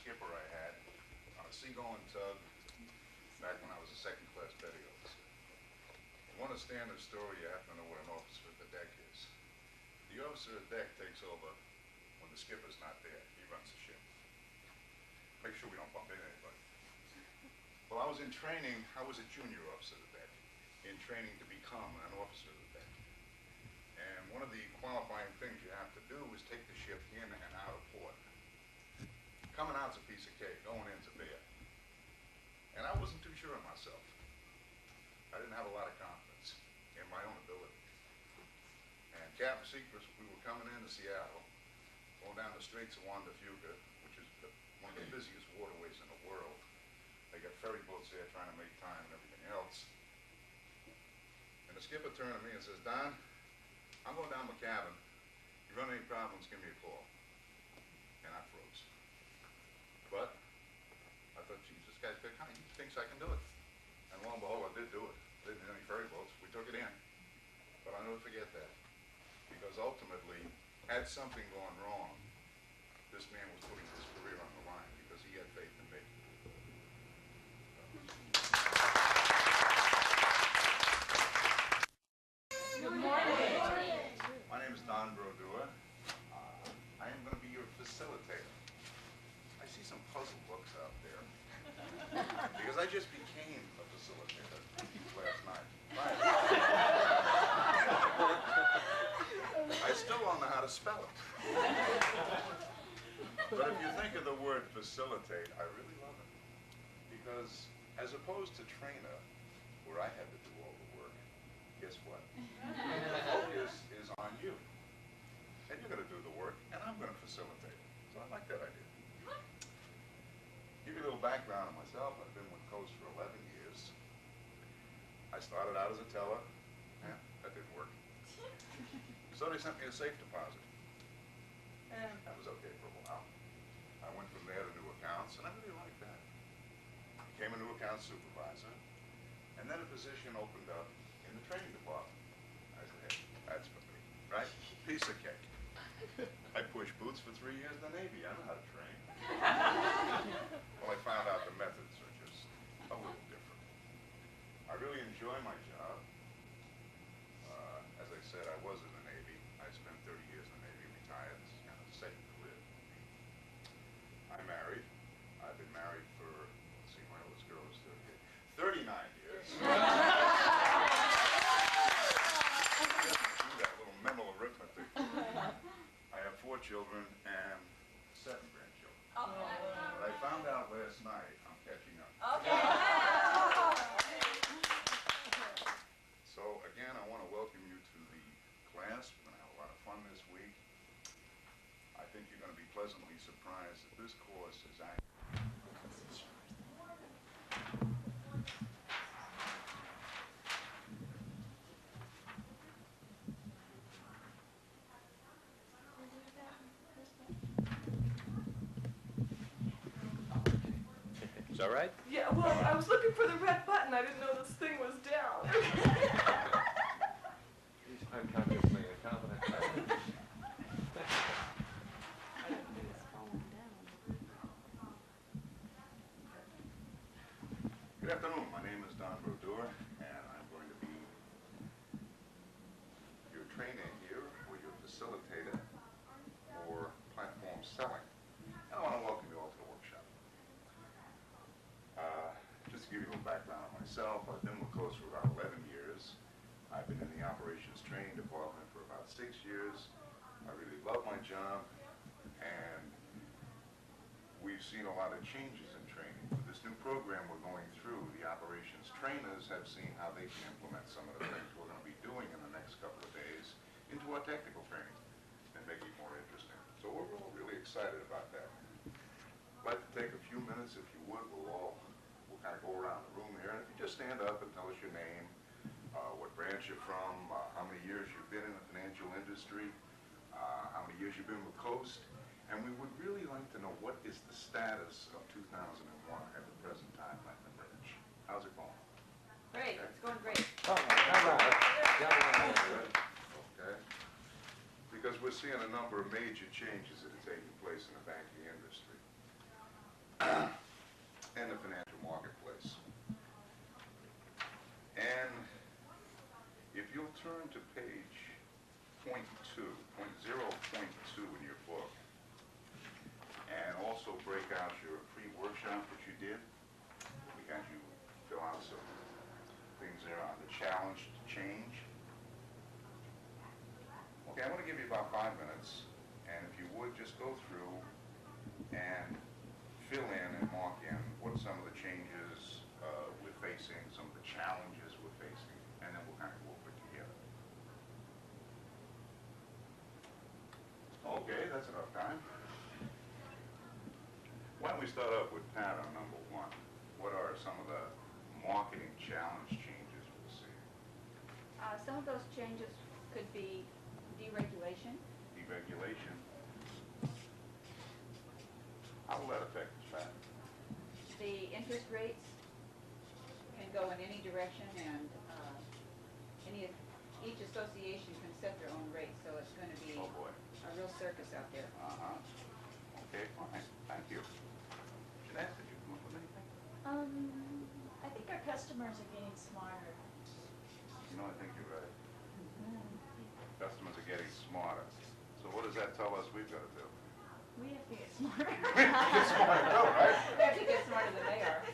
skipper I had on a seagoing tug back when I was a second-class petty officer. You want to stand the story, you have to know what an officer at the deck is. The officer at the deck takes over when the skipper's not there. He runs the ship. Make sure we don't bump into anybody. Well, I was in training. I was a junior officer at the deck, in training to become an officer of the deck. And one of the qualifying things you have to do is take the ship in and out of port. Coming out's a piece of cake, going in's a bear. And I wasn't too sure of myself. I didn't have a lot of confidence in my own ability. And Captain Secrets, we were coming into Seattle, going down the Straits of Juan de Fuca, which is one of the busiest waterways in the world. They got ferry boats there trying to make time and everything else. And the skipper turned to me and says, "Don, I'm going down my cabin. If you run any problems, give me a call." And I froze. But I thought, geez, this guy's big kind. He thinks I can do it. And lo and behold, I did do it. Didn't need any ferry boats. We took it in. But I'll never forget that. Because ultimately, had something gone wrong, this man was putting his career on the line because he had faith in me. Good morning. My name is Don Brodeur. I am going to be your facilitator. I see some puzzle books out there. Because I just became a facilitator last night. I still don't know how to spell it. But if you think of the word facilitate, I really love it. Because as opposed to trainer, where I had to do all the work, guess what? The focus is on you. And you're going to do the work, and I'm going to facilitate it. So I like that idea. Give you a little background on myself. I've been with Coast for 11 years. I started out as a teller. Yeah, that didn't work. So they sent me a safe deposit. And that was okay for a while. I went from there to new accounts, and I really liked that. Became a new accounts supervisor, and then a position opened up in the training department. I said, hey, that's for me, right? Piece of cake. I pushed boots for 3 years in the Navy. I know how to train. Well, I found out the methods are just a little different. I really enjoy my job. As I said, I was in the Navy. I spent 30 years in the Navy, retired. This is kind of a second career for me. I'm married. I've been married for, let's see, my oldest girl is 39 years. Do that little mental arithmetic. I have 4 children and 7 grandchildren. But I found out last night I'm catching up. So again, I want to welcome you to the class. We're going to have a lot of fun this week. I think you're going to be pleasantly surprised that this course is actually... Is that right? Yeah, well, I was looking for the red button. I didn't know this thing was down. He's unconsciously incompetent. Good afternoon. My name is Don Brodeur, and I'm going to be your trainer here, or your facilitator for platform selling. And I want to welcome you all to the workshop. Just to give you a little background on myself, I've been with Coast for about 11 years. I've been in the operations training department for about 6 years. I really love my job, and we've seen a lot of changes in training. With this new program we're going through, the operations trainers have seen how they can implement some of the things we're going to be doing in the next couple of days into our technical training and make it more interesting. So we're all really excited about that. I'd like to take a few minutes, if you would, we'll kind of go around the room here. And if you just stand up and tell us your name, what branch you're from, how many years you've been in the financial industry, how many years you've been with Coast, and we would really like to know what is the status of 2001 at the present time at the branch. How's it going? Great, Okay. it's going great. Okay. Because we're seeing a number of major changes that are taking place in the banking industry. to page point 0.2 in your book, and also break out your pre-workshop that you did. We had you fill out some things there on the challenge to change. Okay, I'm going to give you about 5 minutes, and if you would, just go through and fill in and mark in what some of the changes we're facing, some of the challenges we're facing, and then we'll kind of go over it together. Okay, that's enough time. Why don't we start off with Pat on number 1. What are some of the marketing challenge changes we'll see? Some of those changes could be deregulation. Deregulation. How will that affect us, Pat? The interest rates can go in any direction, and each association can set their own rates, so it's going to be Oh, boy. a real circus out there. Uh-huh. Okay, fine. Thank you. Jeanette, did you come up with anything? I think our customers are getting smarter. You know, I think you're right. Customers are getting smarter. So what does that tell us we've got to do? We have to get smarter. Get smarter too, right? We have to get smarter than they are.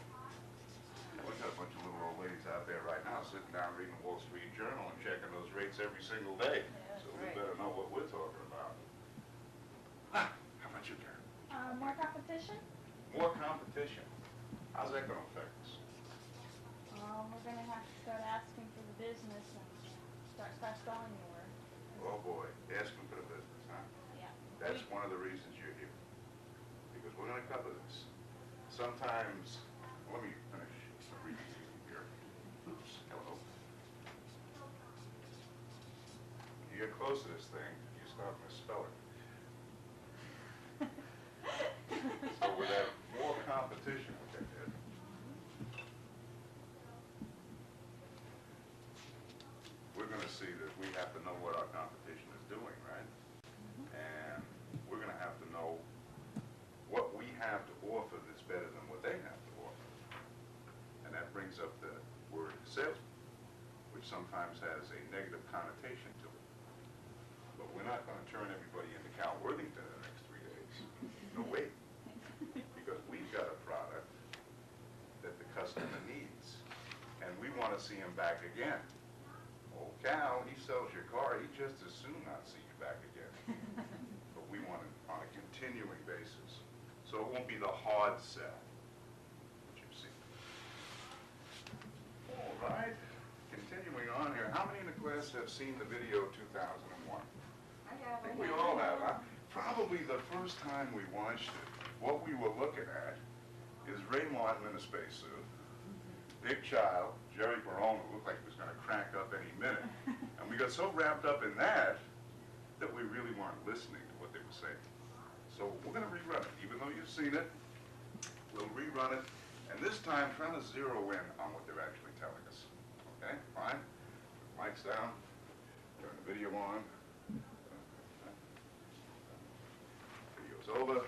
We've got a bunch of little old ladies out there right now sitting down reading Wall Street Journal and checking those rates every single day. Yeah, So we right. better know what we're talking about. How about you, Karen? More competition? More competition. How's that going to affect us? We're gonna have to start asking for the business and start spelling the word. Oh, boy. Asking for the business, huh? Yeah. That's one of the reasons you're here. Because we're going to cover this. Sometimes, let me finish reading here. Oops, hello. You get close to this thing, you start misspelling. So with that more competition, okay, Ed, we're going to see that we have to know what our competition is doing, right? And we're going to have to know what we have to offer that's better than what they have to offer. And that brings up the word salesman, which sometimes has a negative connotation to it. But we're not going to turn everybody into Cal Worthington in the next 3 days. No way. Because we've got a product that the customer needs. And we want to see him back again. Old Cal, he sells your car, he'd just as soon not see you back again. But we want it on a continuing basis. So it won't be the hard sell, which you've seen. All right, continuing on here. How many in the class have seen the video 2001? I have. I think we all have, huh? Probably the first time we watched it, what we were looking at is Ray Martin in a spacesuit, Dick Child, Jerry Barone, who looked like he was going to crack up any minute. And we got so wrapped up in that we really weren't listening to what they were saying. So we're going to rerun it. Even though you've seen it, we'll rerun it. And this time, trying to zero in on what they're actually telling us. Okay, fine? Mic's down. Turn the video on. Video's over.